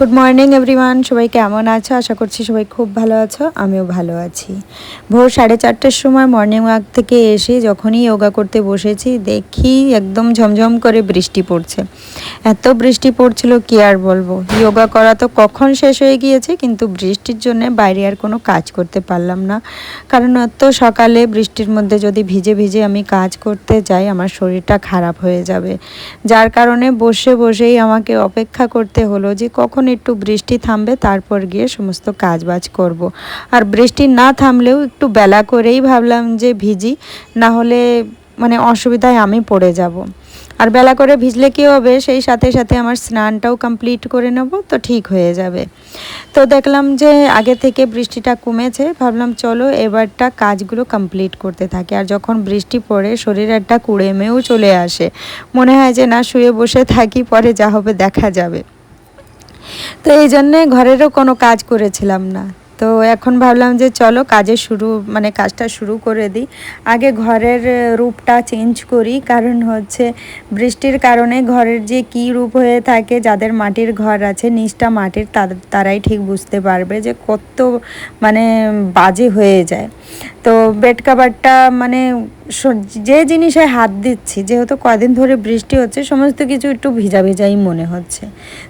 Good morning everyone, সবাই কেমন আছো? আশা করছি সবাই খুব ভালো আছো, আমিও ভালো আছি। ভোর 4:30টার সময় মর্নিং ওয়াক থেকে এসে যখনই যোগা করতে বসেছি দেখি একদম ঝমঝম করে বৃষ্টি পড়ছে। এত বৃষ্টি পড়ছিল কি আর বলবো। যোগা করা তো কখন শেষ হয়ে গিয়েছে, কিন্তু বৃষ্টির জন্য বাইরে আর কোনো কাজ করতে পারলাম না। কারণ এত সকালে বৃষ্টির মধ্যে যদি ভিজে ভিজে আমি কাজ করতে যাই আমার শরীরটা খারাপ হয়ে যাবে। যার কারণে বসে বসেই আমাকে অপেক্ষা করতে হলো যে কখন একটু বৃষ্টি থামবে, তারপর গিয়ে সমস্ত কাজবাজ করব। আর বৃষ্টি না থামলেও একটু বেলা করেই ভাবলাম যে ভিজি, না হলে অসুবিধায় আমি পড়ে যাব। আর বেলা করে ভিজলে কী হবে, সেই সাথে সাথে আমার স্নানটাও কমপ্লিট করে নেব, তো ঠিক হয়ে যাবে। তো দেখলাম যে আগে থেকে বৃষ্টিটা কমেছে, ভাবলাম চলো এবারটা কাজগুলো কমপ্লিট করতে থাকি। আর যখন বৃষ্টি পড়ে শরীরে একটা কুড়েমেও চলে আসে, মনে হয় যে না শুয়ে বসে থাকি, পরে যা হবে দেখা যাবে। তো এই জন্যে ঘরেরও কোনো কাজ করেছিলাম না। তো এখন ভাবলাম যে চলো কাজটা শুরু করে দিই। আগে ঘরের রূপটা চেঞ্জ করি, কারণ হচ্ছে বৃষ্টির কারণে ঘরের যে কী রূপ হয়ে থাকে, যাদের মাটির ঘর আছে নিচটা মাটির, তারাই ঠিক বুঝতে পারবে যে কত বাজে হয়ে যায়। তো বেড কাভারটা যে জিনিসে হাত দিচ্ছি, যেহেতু কদিন ধরে বৃষ্টি হচ্ছে, সমস্ত কিছু একটু ভিজা ভিজাই মনে হচ্ছে।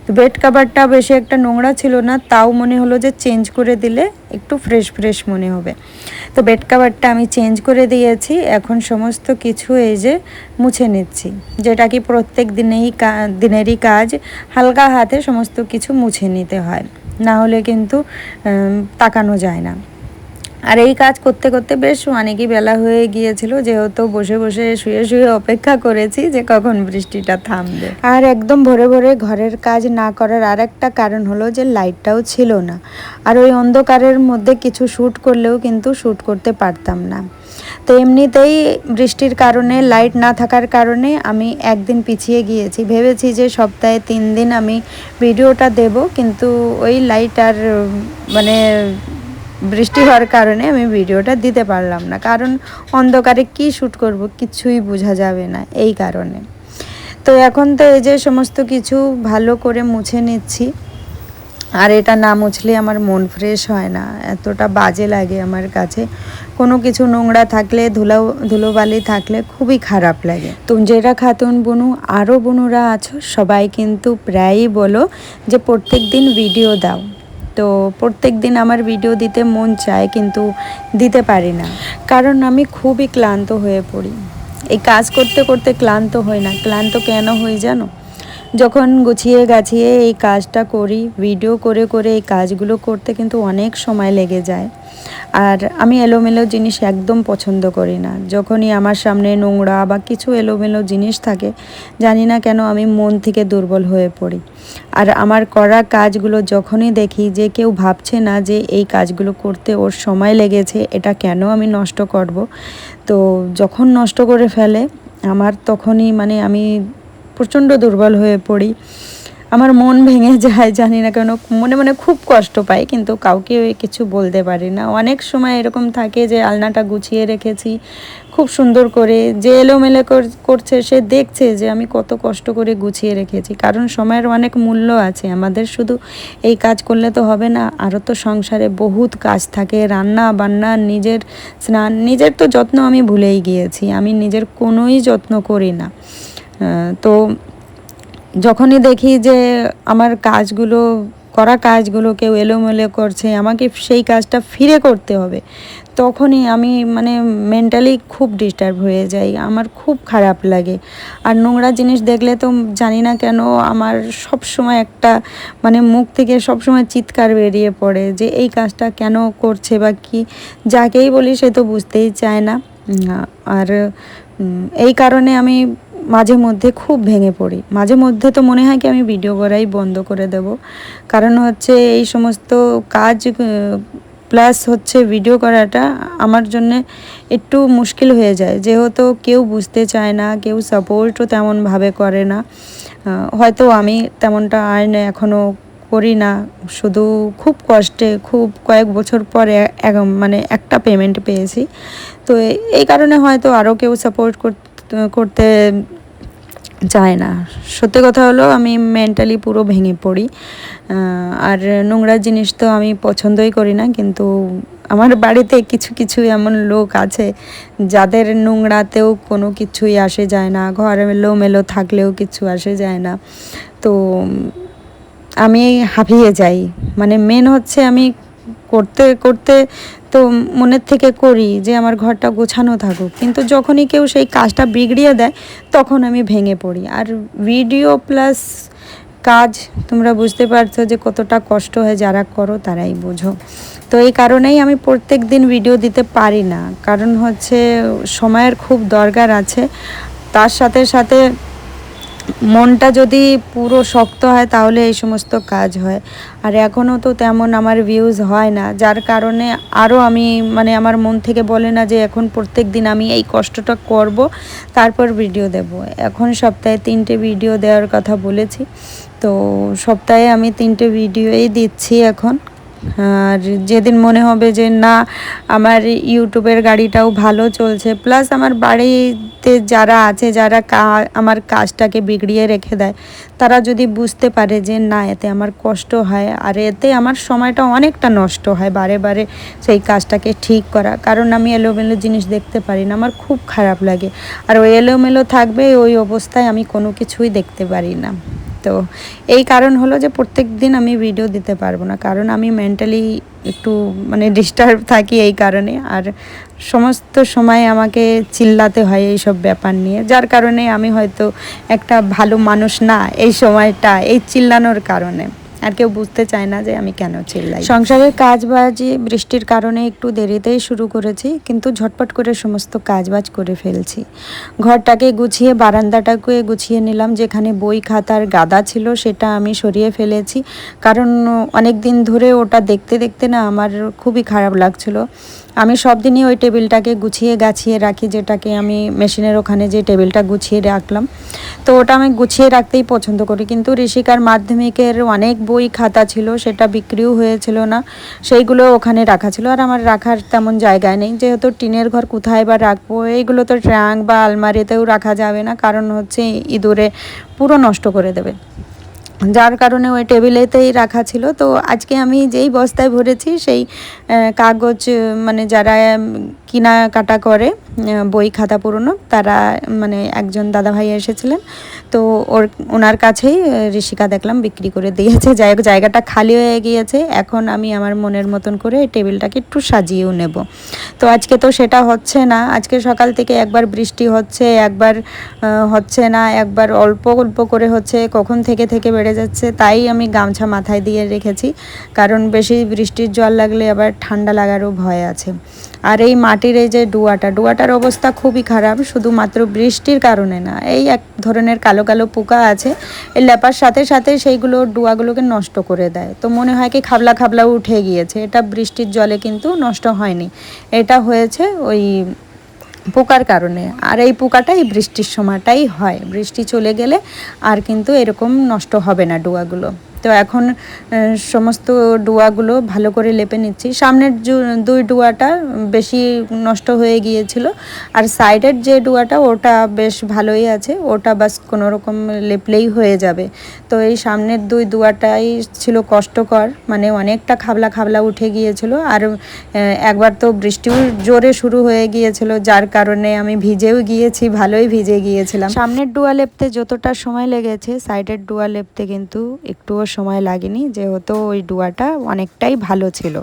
তো বেড কাভারটা বেশি একটা নোংরা ছিল না, তাও মনে হলো যে চেঞ্জ করে দিলে একটু ফ্রেশ ফ্রেশ মনে হবে। তো বেড কাভারটা আমি চেঞ্জ করে দিয়েছি। এখন সমস্ত কিছু এই যে মুছে নিচ্ছি, যেটা কি প্রত্যেক দিনেরই কাজ। হালকা হাতে সমস্ত কিছু মুছে নিতে হয়, না হলে কিন্তু তাকানো যায় না। আর এই কাজ করতে করতে বেশ অনেকই বেলা হয়ে গিয়েছিল, যেহেতু বসে বসে শুয়ে শুয়ে অপেক্ষা করেছি যে কখন বৃষ্টিটা থামবে। আর একদম ভোরে ভোরে ঘরের কাজ না করার আর একটা কারণ হলো যে লাইটটাও ছিল না। আর ওই অন্ধকারের মধ্যে কিছু শ্যুট করলেও কিন্তু শ্যুট করতে পারতাম না। তো এমনিতেই বৃষ্টির কারণে, লাইট না থাকার কারণে আমি একদিন পিছিয়ে গিয়েছি। ভেবেছি যে সপ্তাহে 3 দিন আমি ভিডিওটা দেব, কিন্তু ওই লাইট আর বৃষ্টি হওয়ার কারণে আমি ভিডিওটা দিতে পারলাম না। কারণ অন্ধকারে কি শ্যুট করব কিছুই বোঝা যাবে না, এই কারণে। তো এখন তো এই যে সমস্ত কিছু ভালো করে মুছে নিচ্ছি। আর এটা না মুছলে আমার মন ফ্রেশ হয় না, এতটা বাজে লাগে আমার কাছে। কোনো কিছু নোংরা থাকলে, ধুলোবালি থাকলে খুবই খারাপ লাগে। তুঞ্জেরা খাতুন বুনু, আরও বুনুরা আছো, সবাই কিন্তু প্রায়ই বলো যে প্রত্যেক দিন ভিডিও দাও। তো প্রত্যেক দিন আমার ভিডিও দিতে মন চায়, কিন্তু দিতে পারি না, কারণ আমি খুবই ক্লান্ত হয়ে পড়ি। এই কাজ করতে করতে ক্লান্ত হই না, ক্লান্ত কেন হই জানো? যখন গুছিয়ে গাছিয়ে এই কাজটা করি, ভিডিও করে করে এই কাজগুলো করতে কিন্তু অনেক সময় লেগে যায়। আর আমি এলোমেলো জিনিস একদম পছন্দ করি না। যখনই আমার সামনে নোংরা বা কিছু এলোমেলো জিনিস থাকে, জানি না কেন আমি মন থেকে দুর্বল হয়ে পড়ি। আর আমার করা কাজগুলো যখনই দেখি যে কেউ ভাবছে না যে এই কাজগুলো করতে ওর সময় লেগেছে, এটা কেন আমি নষ্ট করব, তো যখন নষ্ট করে ফেলে আমার তখনই আমি প্রচণ্ড দুর্বল হয়ে পড়ি। আমার মন ভেঙে যায়, জানি না কেন মনে মনে খুব কষ্ট পাই, কিন্তু কাউকে কিছু বলতে পারি না। অনেক সময় এরকম থাকে যে আলনাটা গুছিয়ে রেখেছি খুব সুন্দর করে, যে এলোমেলো করছে সে দেখছে যে আমি কত কষ্ট করে গুছিয়ে রেখেছি। কারণ সময়ের অনেক মূল্য আছে আমাদের, শুধু এই কাজ করলে তো হবে না, আরও তো সংসারে বহুত কাজ থাকে, রান্না বান্না, নিজের স্নান, নিজের তো যত্ন আমি ভুলেই গিয়েছি। আমি নিজের কোনোই যত্ন করি না। তো যখনই দেখি যে আমার কাজগুলো কেউ এলোমেলো করছে, আমাকে সেই কাজটা ফিরে করতে হবে, তখনই আমি মেন্টালি খুব ডিস্টার্ব হয়ে যাই, আমার খুব খারাপ লাগে। আর নোংরা জিনিস দেখলে তো জানি না কেন আমার সব সময় একটা মুখ থেকে সব সময় চিৎকার বেরিয়ে পড়ে যে এই কাজটা কেন করছে বা কি। যাকেই বলি সে তো বুঝতেই চায় না। আর এই কারণে আমি মাঝে মধ্যে খুব ভেঙে পড়ি। মাঝে মধ্যে তো মনে হয় কি আমি ভিডিও করাই বন্ধ করে দেব। কারণ হচ্ছে এই সমস্ত কাজ প্লাস হচ্ছে ভিডিও করাটা আমার জন্যে একটু মুশকিল হয়ে যায়, যেহেতু কেউ বুঝতে চায় না, কেউ সাপোর্টও তেমনভাবে করে না। হয়তো আমি তেমনটা আর্ন এখনও করি না, শুধু খুব কষ্টে খুব কয়েক বছর পরে একটা পেমেন্ট পেয়েছি। তো এই কারণে হয়তো আরও কেউ সাপোর্ট করতে চায় না। সত্যি কথা হলো আমি মেন্টালি পুরো ভেঙে পড়ি। আর নোংরা জিনিস তো আমি পছন্দই করি না, কিন্তু আমার বাড়িতে কিছু কিছু এমন লোক আছে যাদের নোংরাতেও কোনো কিছুই আসে যায় না, ঘরে এলোমেলো থাকলেও কিছু আসে যায় না। তো আমি হাঁপিয়ে যাই। মানে মেন হচ্ছে আমি করতে করতে তো মনের থেকে করি যে আমার ঘরটা গোছানো থাকুক, কিন্তু যখনই কেউ সেই কাজটা বিগড়িয়ে দেয় তখন আমি ভেঙে পড়ি। আর ভিডিও প্লাস কাজ তোমরা বুঝতে পারছো যে কতটা কষ্ট হয়, যারা করো তারাই বোঝো। তো এই কারণেই আমি প্রত্যেক দিন ভিডিও দিতে পারি না, কারণ হচ্ছে সময়ের খুব দরকার আছে। তার সাথে সাথে মনটা যদি পুরো শক্ত হয় তাহলে এই সমস্ত কাজ হয়। আর এখনও তো তেমন আমার ভিউজ হয় না, যার কারণে আরও আমি মানে আমার মন থেকে বলে না যে এখন প্রত্যেক দিন আমি এই কষ্টটা করব তারপর ভিডিও দেব। এখন সপ্তাহে 3টে ভিডিও দেওয়ার কথা বলেছি, তো সপ্তাহে আমি 3টে ভিডিওই দিচ্ছি এখন। আর যেদিন মনে হবে যে না আমার ইউটিউবের গাড়িটাও ভালো চলছে, প্লাস আমার বাড়িতে যারা আছে যারা আমার কাজটাকে বিগড়িয়ে রেখে দেয়, তারা যদি বুঝতে পারে যে না এতে আমার কষ্ট হয় আর এতে আমার সময়টা অনেকটা নষ্ট হয় বারে বারে সেই কাজটাকে ঠিক করা, কারণ আমি এলোমেলো জিনিস দেখতে পারি না, আমার খুব খারাপ লাগে। আর ওই এলোমেলো থাকবে ওই অবস্থায় আমি কোনো কিছুই দেখতে পারি না। তো এই কারণ হলো যে প্রত্যেক দিন আমি ভিডিও দিতে পারবো না, কারণ আমি মেন্টালি একটু মানে ডিস্টার্ব থাকি এই কারণে। আর সমস্ত সময় আমাকে চিল্লাতে হয় এই সব ব্যাপার নিয়ে, যার কারণে আমি হয়তো একটা ভালো মানুষ না এই সময়টা এই চিল্লানোর কারণে। আর কেউ বুঝতে চায় না যে আমি কেন চিল্লাই। সংসারের কাজবাজি বৃষ্টির কারণে একটু দেরিতেই শুরু করেছি, কিন্তু ঝটপট করে সমস্ত কাজবাজ করে ফেলছি। ঘরটাকে গুছিয়ে বারান্দাটাকে গুছিয়ে নিলাম, যেখানে বই খাতার গাদা ছিল সেটা আমি সরিয়ে ফেলেছি, কারণ অনেক দিন ধরে ওটা দেখতে দেখতে না আমার খুবই খারাপ লাগছিল। আমি সব দিনই ওই টেবিলটাকে গুছিয়ে গাছিয়ে রাখি, যেটাকে আমি মেশিনের ওখানে যে টেবিলটা গুছিয়ে রাখলাম, তো ওটা আমি গুছিয়ে রাখতেই পছন্দ করি। কিন্তু ঋষিকার মাধ্যমিকের অনেক বই খাতা ছিল, সেটা বিক্রিও হয়েছিল না, সেইগুলো ওখানে রাখা ছিল। আর আমার রাখার তেমন জায়গায় নেই, যেহেতু টিনের ঘর কোথায় বা রাখবো, এইগুলো তো ট্রাঙ্ক বা আলমারিতেও রাখা যাবে না, কারণ হচ্ছে ইঁদুরে পুরো নষ্ট করে দেবে, যার কারণে ওই টেবিলেতেই রাখা ছিল। তো আজকে আমি যেই বস্তায় ভরেছি সেই কাগজ মানে যারা কেনাকাটা করে বই খাতা পুরনো, তারা মানে একজন দাদাভাই এসেছিলেন, তো ওনার কাছেই ঋষিকা দেখলাম বিক্রি করে দিয়েছে। যাই হোক জায়গাটা খালি হয়ে গিয়েছে, এখন আমি আমার মনের মতন করে এই টেবিলটাকে একটু সাজিয়েও নেব। তো আজকে তো সেটা হচ্ছে না, আজকে সকাল থেকে একবার বৃষ্টি হচ্ছে, একবার হচ্ছে না, একবার অল্প অল্প করে হচ্ছে, কখন থেকে থেকে বেড়ে যাচ্ছে। তাই আমি গামছা মাথায় দিয়ে রেখেছি, কারণ বেশি বৃষ্টির জল লাগলে আবার ঠান্ডা লাগারও ভয় আছে। আর এই মাটির এই যে ডুয়াটার অবস্থা খুবই খারাপ, শুধুমাত্র বৃষ্টির কারণে না, এই এক ধরনের কালো কালো পোকা আছে, এই লেপার সাথে সাথে সেইগুলো ডুয়াগুলোকে নষ্ট করে দেয়। তো মনে হয় কি খাবলা খাবলা উঠে গিয়েছে, এটা বৃষ্টির জলে কিন্তু নষ্ট হয়নি, এটা হয়েছে ওই পোকার কারণে। আর এই পোকাটা এই বৃষ্টির সময়টাই হয়, বৃষ্টি চলে গেলে আর কিন্তু এরকম নষ্ট হবে না ডুয়াগুলো। তো এখন সমস্ত ডুয়াগুলো ভালো করে লেপে নিচ্ছি। সামনের দুই ডুয়াটা বেশি নষ্ট হয়ে গিয়েছিল, আর সাইডের যে ডুয়াটা ওটা বেশ ভালোই আছে, ওটা বাস কোনো রকম লেপলেই হয়ে যাবে। তো এই সামনের দুই ডুয়াটাই ছিল কষ্টকর, মানে অনেকটা খাবলা খাবলা উঠে গিয়েছিল। আর একবার তো বৃষ্টিও জোরে শুরু হয়ে গিয়েছিল, যার কারণে আমি ভিজেও গিয়েছি, ভালোই ভিজে গিয়েছিলাম। সামনের ডুয়া লেপতে যতটা সময় লেগেছে সাইডের ডুয়া লেপতে কিন্তু একটুও সময় লাগেনি, যেহেতু ওই ডুয়াটা অনেকটাই ভালো ছিল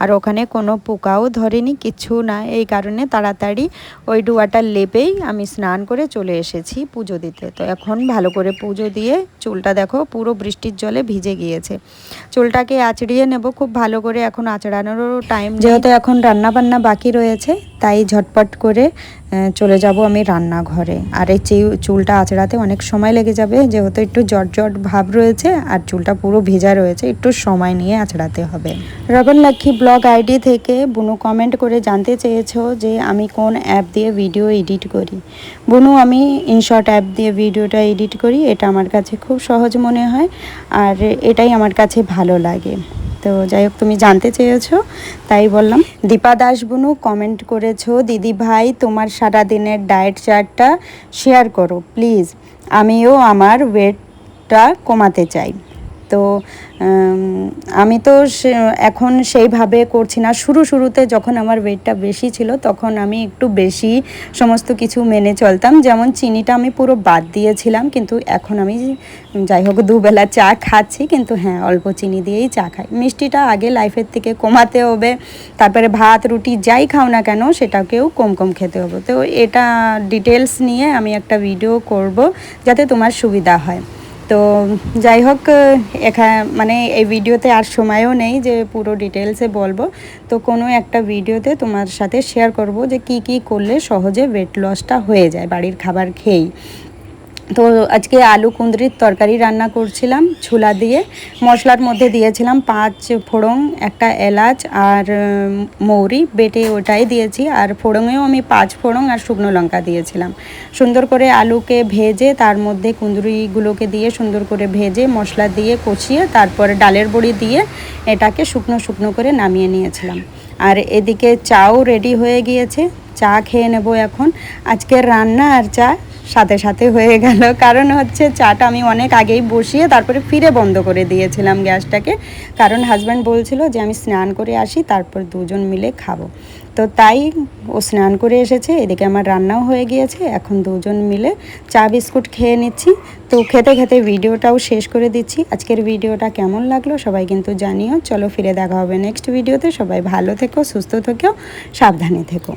আর ওখানে কোনো পোকাও ধরেনি, কিছু না। এই কারণে তাড়াতাড়ি ওই ডুয়াটা লেপেই আমি স্নান করে চলে এসেছি পুজো দিতে। তো এখন ভালো করে পুজো দিয়ে চুলটা দেখো পুরো বৃষ্টির জলে ভিজে গিয়েছে, চুলটাকে আঁচড়িয়ে নেব খুব ভালো করে। এখন আঁচড়ানোরও টাইম, যেহেতু এখন রান্না বান্না বাকি রয়েছে, তাই ঝটপট করে চলে যাব আমি রান্নাঘরে। আর এই চুলটা আঁচড়াতে অনেক সময় লেগে যাবে, যেহেতু একটু জট ভাব রয়েছে আর চুলটা পুরো ভেজা রয়েছে, একটু সময় নিয়ে আঁচড়াতে হবে। রবন লক্ষ্মী ব্লগ আইডি থেকে বুনু কমেন্ট করে জানতে চেয়েছো যে আমি কোন অ্যাপ দিয়ে ভিডিও এডিট করি। বুনু, আমি ইনশর্ট অ্যাপ দিয়ে ভিডিওটা এডিট করি, এটা আমার কাছে খুব সহজ মনে হয় আর এটাই আমার কাছে ভালো লাগে। তো যাই হোক, তুমি জানতে চেয়েছো তাই বললাম। দীপা দাস বুনু কমেন্ট করেছো, দিদি ভাই তোমার সারাদিনের ডায়েট চার্টটা শেয়ার করো প্লিজ, আমিও আমার ওয়েটটা কমাতে চাই। তো আমি তো এখন সেইভাবে করছি না। শুরুতে যখন আমার ওয়েটটা বেশি ছিল তখন আমি একটু বেশি সমস্ত কিছু মেনে চলতাম, যেমন চিনিটা আমি পুরো বাদ দিয়েছিলাম, কিন্তু এখন আমি যাই হোক দুবেলা চা খাচ্ছি, কিন্তু হ্যাঁ অল্প চিনি দিয়েই চা খাই। মিষ্টিটা আগে লাইফের থেকে কমাতে হবে, তারপরে ভাত রুটি যাই খাও না কেন সেটাকেও কম খেতে হবে। তো এটা ডিটেলস নিয়ে আমি একটা ভিডিও করব যাতে তোমার সুবিধা হয়। তো যাই হোক, মানে এই ভিডিওতে আর সময়ও নেই যে পুরো ডিটেলসে বলবো, তো কোনো একটা ভিডিওতে তোমার সাথে শেয়ার করব যে কি করলে সহজে ওয়েট লসটা হয়ে যায় বাড়ির খাবার খেয়েই। তো আজকে আলু কুঁদরির তরকারি রান্না করছিলাম ছোলা দিয়ে। মশলার মধ্যে দিয়েছিলাম 5 ফোড়ন, একটা এলাচ আর মৌরি বেটে ওটাই দিয়েছি, আর ফোড়নেও আমি 5 ফোড়ন আর শুকনো লঙ্কা দিয়েছিলাম। সুন্দর করে আলুকে ভেজে তার মধ্যে কুঁদরিগুলোকে দিয়ে সুন্দর করে ভেজে মশলা দিয়ে কষিয়ে তারপরে ডালের বড়ি দিয়ে এটাকে শুকনো করে নামিয়ে নিয়েছিলাম। আর এদিকে চাও রেডি হয়ে গিয়েছে, চা খেয়ে নেব এখন। আজকের রান্না আর চা সাথে হয়ে গেল, কারণ হচ্ছে চাটা আমি অনেক আগেই বসিয়ে তারপরে ফিরে বন্ধ করে দিয়েছিলাম গ্যাসটাকে, কারণ হাজব্যান্ড বলছিল যে আমি স্নান করে আসি তারপর দুজন মিলে খাবো। তো তাই ও স্নান করে এসেছে, এদিকে আমার রান্নাও হয়ে গিয়েছে, এখন দুজন মিলে চা বিস্কুট খেয়ে নিচ্ছি। তো খেতে ভিডিওটাও শেষ করে দিচ্ছি। আজকের ভিডিওটা কেমন লাগলো সবাই কিন্তু জানিও। চলো ফিরে দেখা হবে নেক্সট ভিডিওতে। সবাই ভালো থেকো, সুস্থ থেকো, সাবধানে থেকো।